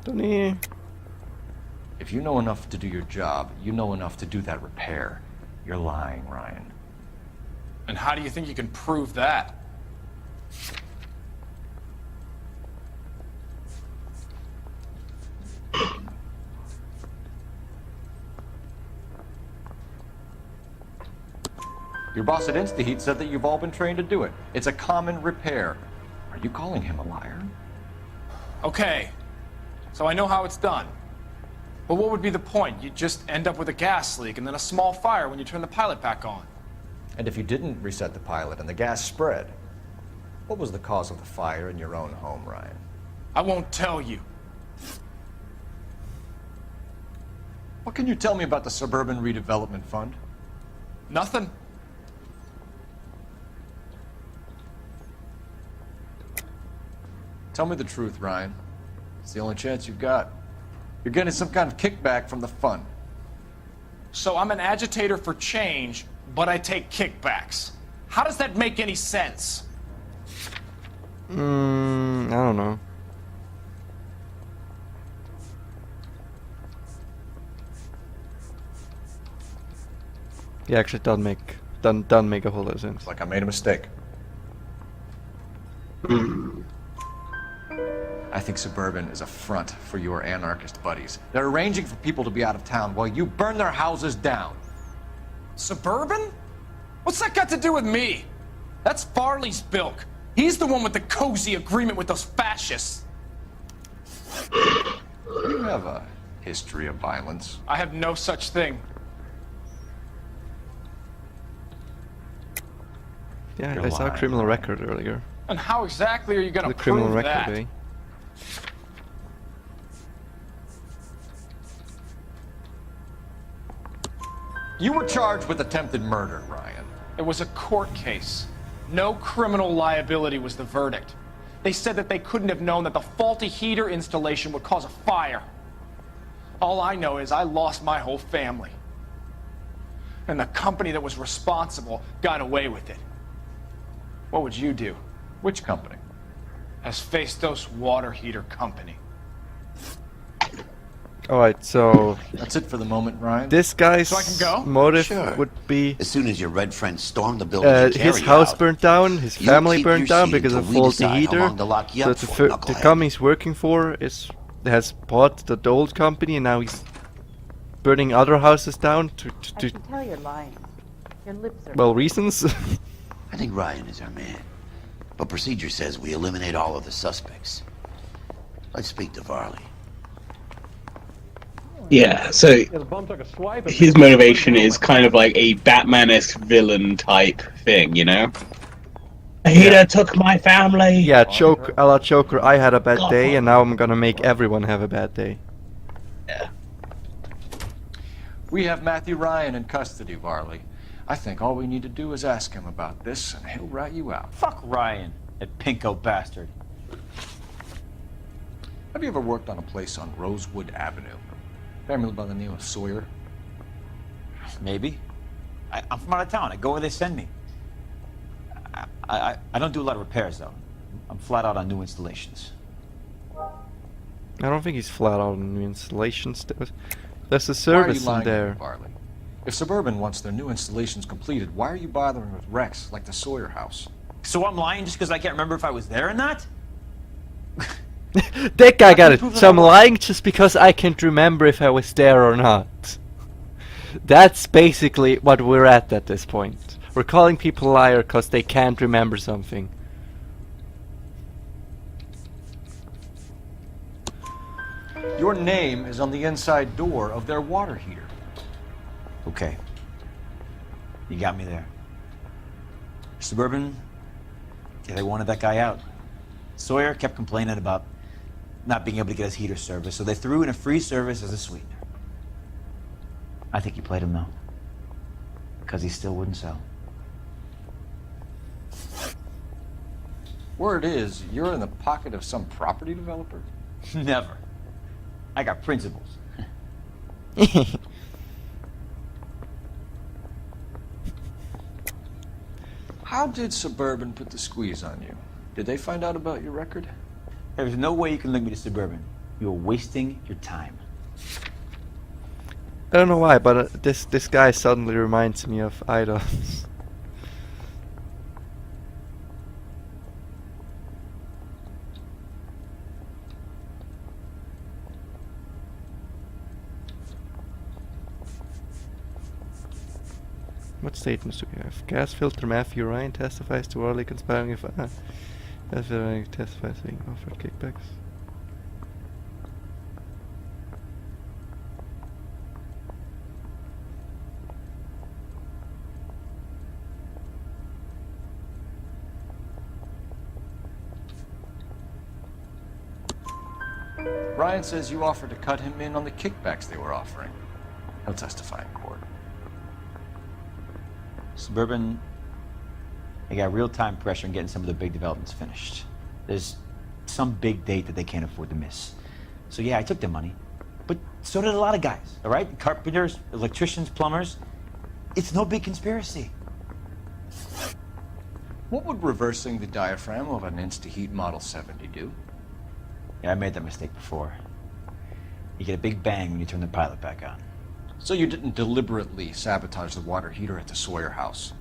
Tony. If you know enough to do your job, you know enough to do that repair. You're lying, Ryan. And how do you think you can prove that? Your boss at InstaHeat said that you've all been trained to do it. It's a common repair. Are you calling him a liar? Okay, so I know how it's done. But what would be the point? You just end up with a gas leak and then a small fire when you turn the pilot back on. And if you didn't reset the pilot and the gas spread, what was the cause of the fire in your own home, Ryan? I won't tell you. What can you tell me about the Suburban Redevelopment Fund? Nothing. Tell me the truth, Ryan. It's the only chance you've got. You're getting some kind of kickback from the fund. So I'm an agitator for change, but I take kickbacks. How does that make any sense? I don't know. Yeah, actually, it doesn't make a whole lot of sense. It's like I made a mistake. I think Suburban is a front for your anarchist buddies. They're arranging for people to be out of town while you burn their houses down. Suburban? What's that got to do with me? That's Farley's bilk. He's the one with the cozy agreement with those fascists. You have a history of violence. I have no such thing. Yeah, You're I saw a lying. criminal record earlier. And how exactly are you gonna The criminal prove record, that? eh? You were charged with attempted murder, Ryan. It was a court case. No criminal liability was the verdict. They said that they couldn't have known that the faulty heater installation would cause a fire. All I know is I lost my whole family. And the company that was responsible got away with it. What would you do? Which company? Hephaestus Water Heater Company. Alright, so That's it for the moment, Ryan. this guy's So I can go? motive Sure. would be As soon as your red friends storm the building and his carry house out, burnt down, his you family keep burnt your down seat because of until we faulty decide how heater. long to lock you So up the, for, the knucklehead. company he's working for has bought the old company, and now he's burning other houses down I can tell you're lying. Your lips are... well, reasons. I think Ryan is our man. But procedure says we eliminate all of the suspects. Let's speak to Varley. Yeah, so his motivation is kind of like a Batman-esque villain type thing, you know? A heater took my family! Yeah, a la Joker, I had a bad day, and now I'm gonna make everyone have a bad day. Yeah. We have Matthew Ryan in custody, Varley. I think all we need to do is ask him about this, and he'll rat you out. Fuck Ryan, that pinko bastard. Have you ever worked on a place on Rosewood Avenue? Family by the name of Sawyer? Maybe. I'm from out of town. I go where they send me. I don't do a lot of repairs, though. I'm flat out on new installations. I don't think he's flat out on new installations. There's a Why are service you lying in to me, there. Varley? If Suburban wants their new installations completed, why are you bothering with wrecks like the Sawyer house? So I'm lying just because I can't remember if I was there or not? That guy got it. prove that So I'm I was. lying just because I can't remember if I was there or not. That's basically what we're at this point. We're calling people a liar because they can't remember something. Your name is on the inside door of their water heater. Okay. You got me there. Suburban, yeah, they wanted that guy out. Sawyer kept complaining about not being able to get his heater service, so they threw in a free service as a sweetener. I think you played him, though. Because he still wouldn't sell. Word is, you're in the pocket of some property developer? Never. I got principles. How did Suburban put the squeeze on you? Did they find out about your record? There's no way you can link me to Suburban. You're wasting your time. I don't know why, but this guy suddenly reminds me of idols. What statements do we have? Gas filter Matthew Ryan testifies to orally conspiring if Ryan testifies being offered kickbacks. Ryan says you offered to cut him in on the kickbacks they were offering. He'll testify in court. Suburban, they got real-time pressure on getting some of the big developments finished. There's some big date that they can't afford to miss. So yeah, I took their money, but so did a lot of guys, all right? Carpenters, electricians, plumbers. It's no big conspiracy. What would reversing the diaphragm of an Insta-Heat Model 70 do? Yeah, I made that mistake before. You get a big bang when you turn the pilot back on. So you didn't deliberately sabotage the water heater at the Sawyer house?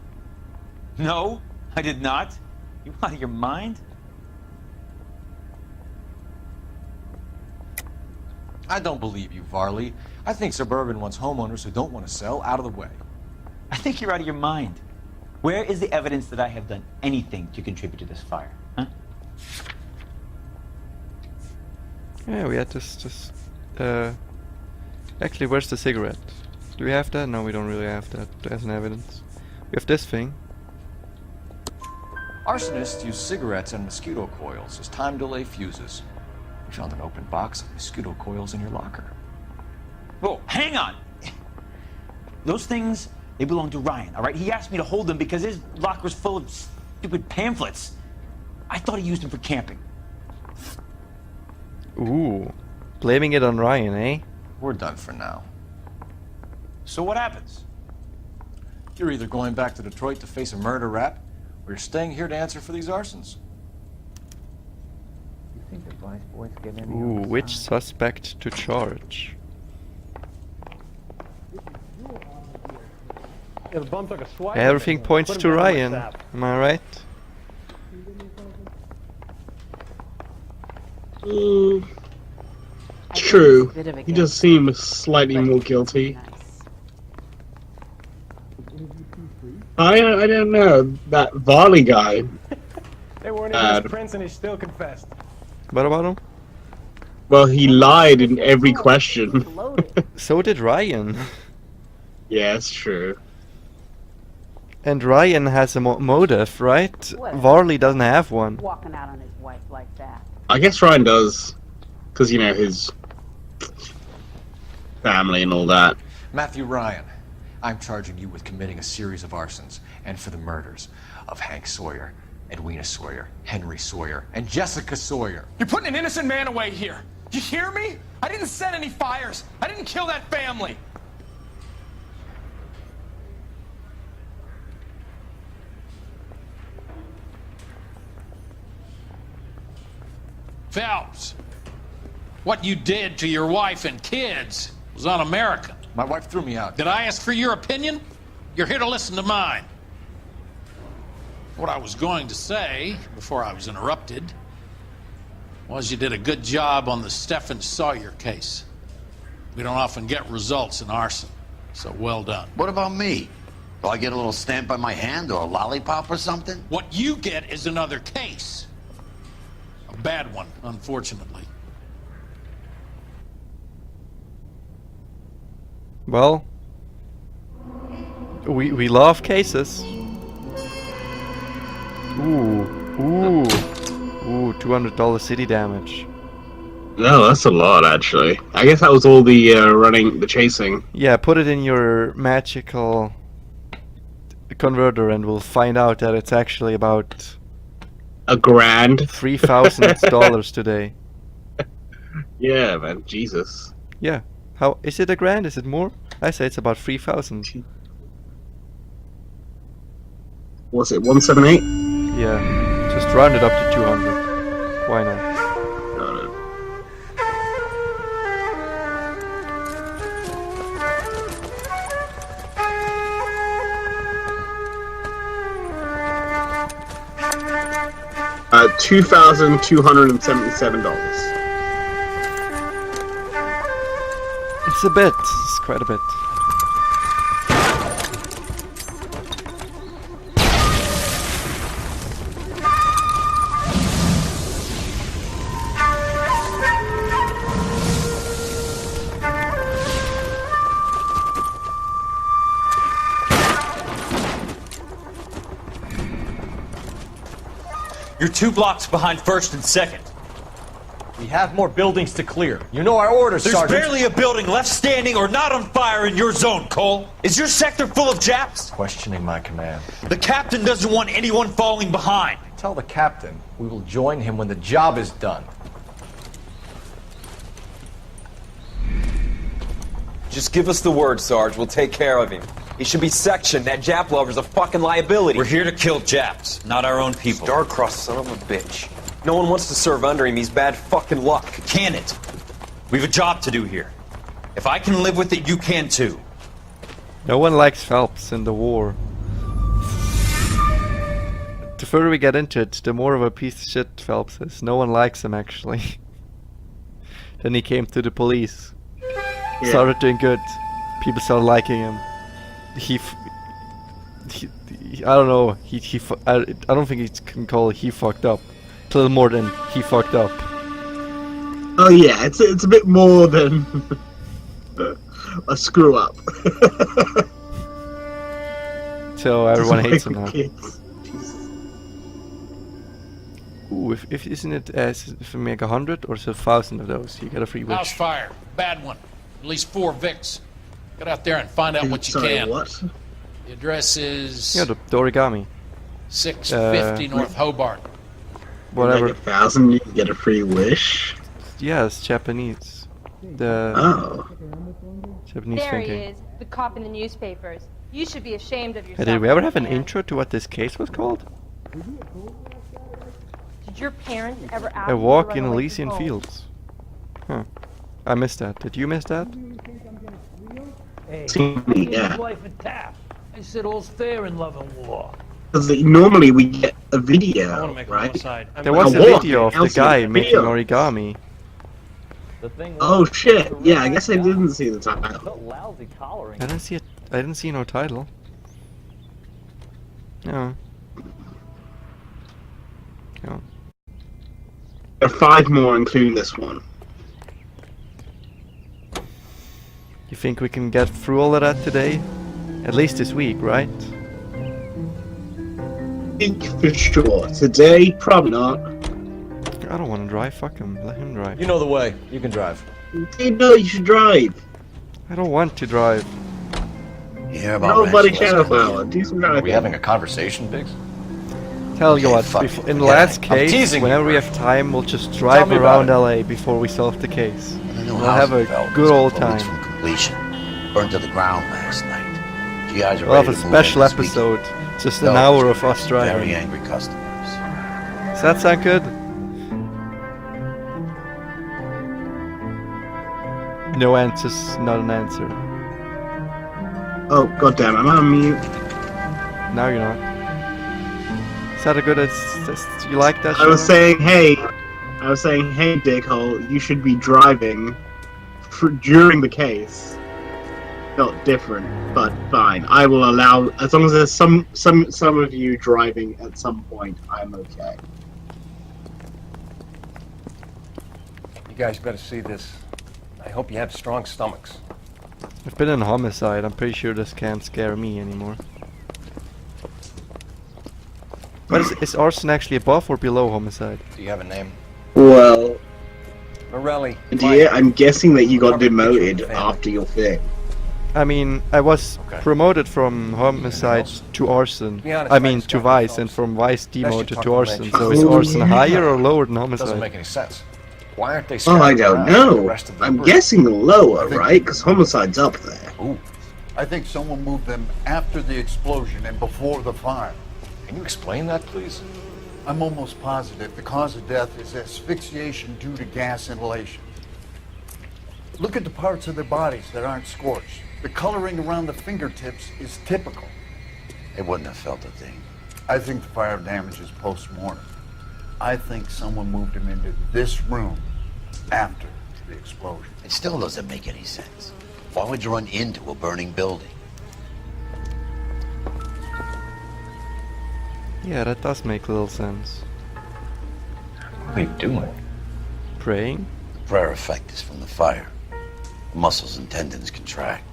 No, I did not. You out of your mind? I don't believe you, Varley. I think Suburban wants homeowners who don't want to sell out of the way. I think you're out of your mind. Where is the evidence that I have done anything to contribute to this fire? Huh? Yeah, we had this actually, where's the cigarette? Do we have that? No, we don't really have that as an evidence. We have this thing. Arsonists use cigarettes and mosquito coils as time delay fuses. We found an open box of mosquito coils in your locker. Whoa, hang on! Those things, they belong to Ryan, all right? He asked me to hold them because his locker's full of stupid pamphlets. I thought he used them for camping. Ooh, blaming it on Ryan, eh? We're done for now. So what happens? You're either going back to Detroit to face a murder rap, or you're staying here to answer for these arsons. You think the vice boys get any Ooh, on the which side? suspect to charge? Yeah, the bum took a swipe. Everything points Put him to down like Ryan. that. Am I right? I think True. it's a bit of a He does gamble, seem slightly but more it's guilty. nice. I don't know. That Varley guy. They weren't even his prince and he still confessed. What about him? Well, he lied in every question. Loaded. So did Ryan. Yeah, it's true. And Ryan has a motive, right? What? Varley doesn't have one. Walking out on his wife like that. I guess Ryan does. Because, you know, his family and all that. Matthew Ryan, I'm charging you with committing a series of arsons and for the murders of Hank Sawyer, Edwina Sawyer, Henry Sawyer, and Jessica Sawyer. You're putting an innocent man away here. You hear me? I didn't set any fires. I didn't kill that family. Phelps, what you did to your wife and kids was un-American. My wife threw me out. Did I ask for your opinion? You're here to listen to mine. What I was going to say, before I was interrupted, was you did a good job on the Stephen Sawyer case. We don't often get results in arson, so well done. What about me? Do I get a little stamp by my hand or a lollipop or something? What you get is another case. A bad one, unfortunately. Well, we love cases. Ooh, $200 city damage. No, that's a lot, actually. I guess that was all the the chasing. Yeah, put it in your magical converter and we'll find out that it's actually about $1,000. $3,000 today. Yeah, man, Jesus. Yeah. How is it $1,000? Is it more? I say it's about 3,000. What's it, 178? Yeah. Just round it up to 200. Why not? Got it. $2,277. It's a bit. It's quite a bit. You're 2 blocks behind 1st and 2nd. We have more buildings to clear. You know our orders, There's Sergeant. barely a building left standing or not on fire in your zone, Cole. Is your sector full of Japs? Questioning my command. The captain doesn't want anyone falling behind. Tell the captain we will join him when the job is done. Just give us the word, Sarge. We'll take care of him. He should be sectioned. That Jap lover's a fucking liability. We're here to kill Japs, not our own people. Star-crossed son of a bitch. No one wants to serve under him. He's bad fucking luck. Can it? We have a job to do here. If I can live with it, you can too. No one likes Phelps in the war. The further we get into it, the more of a piece of shit Phelps is. No one likes him, actually. Then he came to the police. Yeah. Started doing good. People started liking him. I don't know. I don't think he can call it he fucked up. It's a little more than he fucked up. Oh yeah, it's a bit more than a screw up. So everyone hates him now. Kids. Ooh, if isn't it if we make 100 or so 1,000 of those, you get a free House wish. fire. Bad one. At least 4 Vicks. Get out there and find out what you Sorry, can. what? The address is Yeah, the origami. 650 North Hobart. Whatever. Like 1,000, you can get a free wish. Yeah, it's Japanese. The Oh. Japanese There he thinking. is, the cop in the newspapers. You should be ashamed of Hey, yourself. did we ever have an man. intro to what this case was called? Did your parents ever ask A you to walk run in away from Elysian home? Fields. Huh. I missed that. Did you miss that? Hey, Yeah. wife and tap. I said all's fair in love and war. Because normally we get a I want video, to make a right? homicide. There was a A walk, video of the Elsie, guy a making video. origami. The thing Oh shit! Yeah, I guess I didn't see the title. lousy coloring. I didn't see it. I didn't see no title. No. No. There are 5 more, including this one. You think we can get through all of that today? At least this week, right? I think for sure. Today, probably not. I don't want to drive. Fuck him. Let him drive. You know the way. You can drive. You know you should drive. I don't want to drive. You hear about Nobody ranch Shadow coming in? Flower. Do some Are driving. we having a conversation, Biggs? Tell you Okay, what, fuck in it, the yeah, last I'm case, teasing you, whenever we Bert. have time, we'll just drive me about around it. LA before we solve the case. The new We'll have a housing development's good old couple weeks time. from completion. Burned to the ground last night. GIs are We'll have ready a to move in special this week. episode, just an No, hour of us Very driving. angry customers. Does that sound good? No answer's not an answer. Oh goddamn! I'm on mute. Now you're not. Is that a good? You like that? I was Sean? saying, hey, dickhole, you should be driving during the case. Felt different, but fine. I will allow, as long as there's some of you driving at some point, I'm okay. You guys better see this. I hope you have strong stomachs. I've been in homicide. I'm pretty sure this can't scare me anymore. But is arson actually above or below homicide? Do you have a name? Well, Morelli. dear, I'm guessing that you got Probably picture demoted the family. after your thing. I mean, I was Okay. promoted from homicide to arson. be honest, I I mean, just to got vice, results. and from vice should demoted talk to to arson. Mitch. So is Oh, arson yeah. higher or lower than Doesn't homicide? make any sense. Why aren't they Oh, scattered I don't around like the know. rest of the I'm group? guessing lower, right? Because homicide's up there. Ooh, I think someone moved them after the explosion and before the fire. can you explain that, please? I'm almost positive the cause of death is asphyxiation due to gas inhalation. Look at the parts of their bodies that aren't scorched. The coloring around the fingertips is typical. They wouldn't have felt a thing. I think the fire damage is post-mortem. I think someone moved him into this room after the explosion. It still doesn't make any sense. Why would you run into a burning building? Yeah, that does make little sense. What are you doing? Praying? The prayer effect is from the fire. The muscles and tendons contract.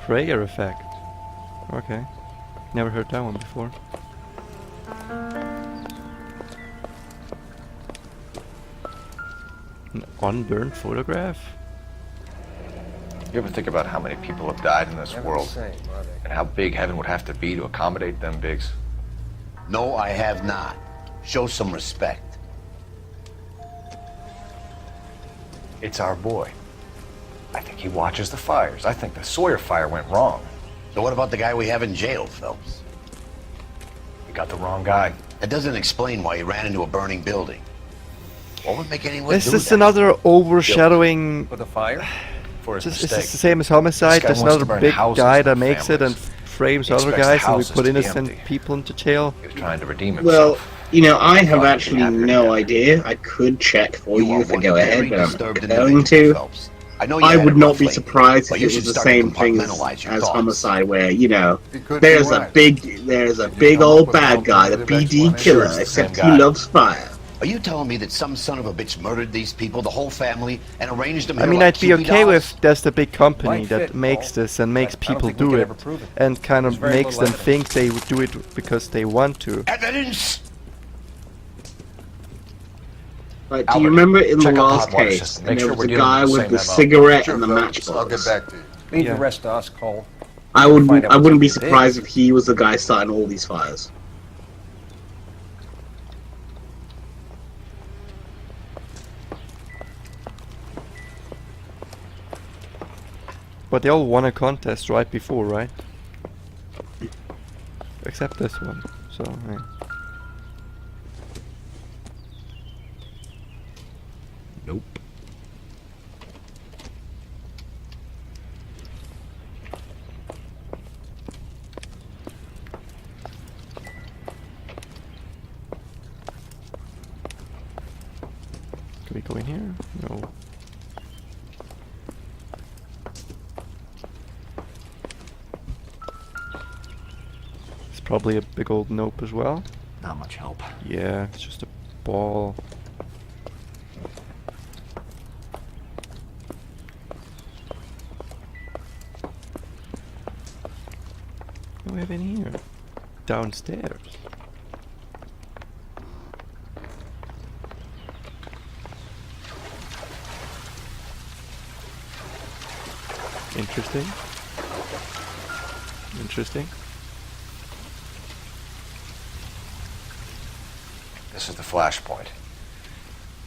Prayer effect. Okay. Never heard that one before. An unburned photograph? You ever think about how many people have died in this world? Same, are they? And how big heaven would have to be to accommodate them, Biggs? No, I have not. Show some respect. It's our boy. I think he watches the fires. I think the Sawyer fire went wrong. So what about the guy we have in jail, Phelps? You got the wrong guy. That doesn't explain why he ran into a burning building. What would make anyone This do is that? another overshadowing. For the fire? For his It's mistake. the same as homicide. This guy There's wants to another burn big houses guy and that makes it and families. frames He other expects the guys, and we houses put to be innocent empty. people into jail. He was trying to redeem Well, himself. you know, I have Thought he'd actually be happier no together. idea. I could check for you are if I one go very ahead, but I'm disturbed not going individual, to. Phelps. I know you I had would it not rough be lately, surprised but if you it should was the start to same thing compartmentalize your as thoughts. homicide, where, you know, He could there's be a right. big come up old with a bad guy, the alternative BD explanation. killer, Sure, it's the except same he guy. loves fire. Are you telling me that some son of a bitch murdered these people, the whole family, and arranged them I here mean, like I'd be Cupid okay dolls? with there's the big company Might that fit, makes Paul, this and makes but I don't people think we do can it, ever prove it. and kind There's of very makes little them think they would do it because they want to. Evidence! Like, do Albert, you remember in the check our last hot water case, system. and Make there sure was we're a dealing guy with the with same the MO. cigarette Sure, and the Phelps. I'll matchbox? get back to you. Leave Yeah. the rest to us, Cole. I Find wouldn't out be what's surprised happening if he was the guy starting all these fires. But they all won a contest right before, right? Except this one. So, yeah. Nope. Can we go in here? No. It's probably a big old nope as well. Not much help. Yeah, it's just a ball. What do we have in here? Downstairs. Interesting. Interesting. This is the flashpoint.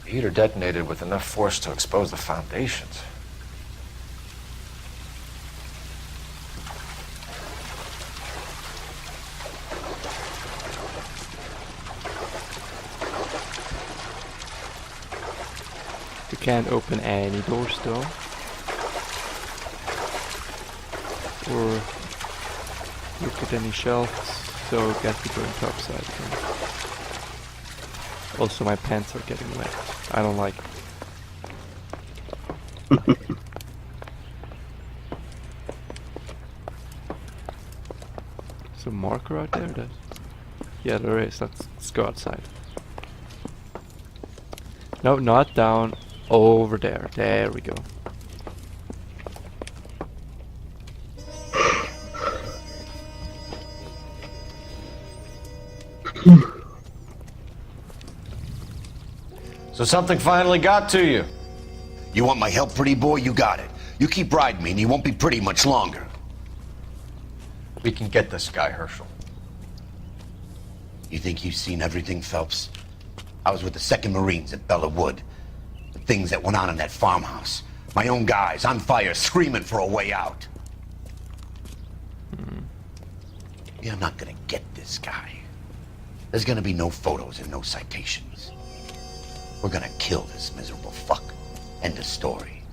The heater detonated with enough force to expose the foundations. You can't open any doors though. Or look at any shelves, so guess we're going topside again. Also my pants are getting wet. I don't like it. Is a marker out there? Yeah, there is. Let's go outside. No, not down. Over there. There we go. So something finally got to you. You want my help, pretty boy? You got it. You keep riding me and you won't be pretty much longer. We can get this guy, Herschel. You think you've seen everything, Phelps? I was with the 2nd Marines at Bella Wood. The things that went on in that farmhouse. My own guys on fire, screaming for a way out. You're not gonna get this guy. There's gonna be no photos and no citations. We're gonna kill this miserable fuck. End of story.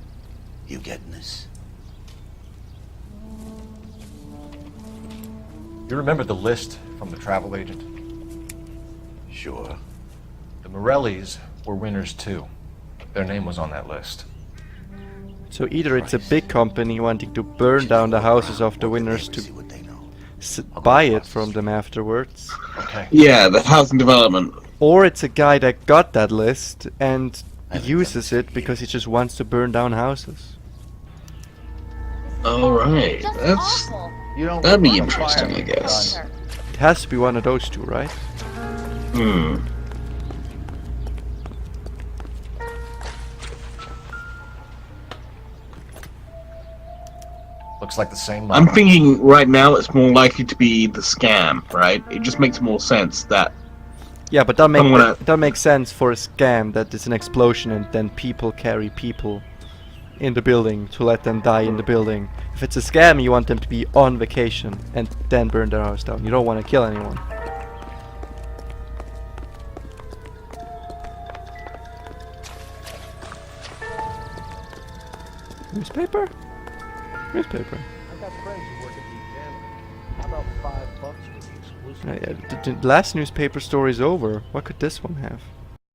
You getting this? You remember the list from the travel agent? Sure. The Morellis were winners too. Their name was on that list. So either it's a big company wanting to burn down the houses of the winners to buy it from them afterwards. Okay. Yeah, the housing development. Or it's a guy that got that list and uses it because he just wants to burn down houses. Alright, that'd be interesting, I guess. It has to be one of those two, right? Hmm. Looks like the same I'm model. thinking right now it's more likely to be the scam, right? It just makes more sense that... Yeah, but that makes sense for a scam that it's an explosion and then people carry people in the building to let them die in the building. If it's a scam, you want them to be on vacation and then burn their house down. You don't want to kill anyone. Newspaper? Newspaper. I've got friends who work at the examiner. How about $5 for the exclusive? The last newspaper story's over. What could this one have?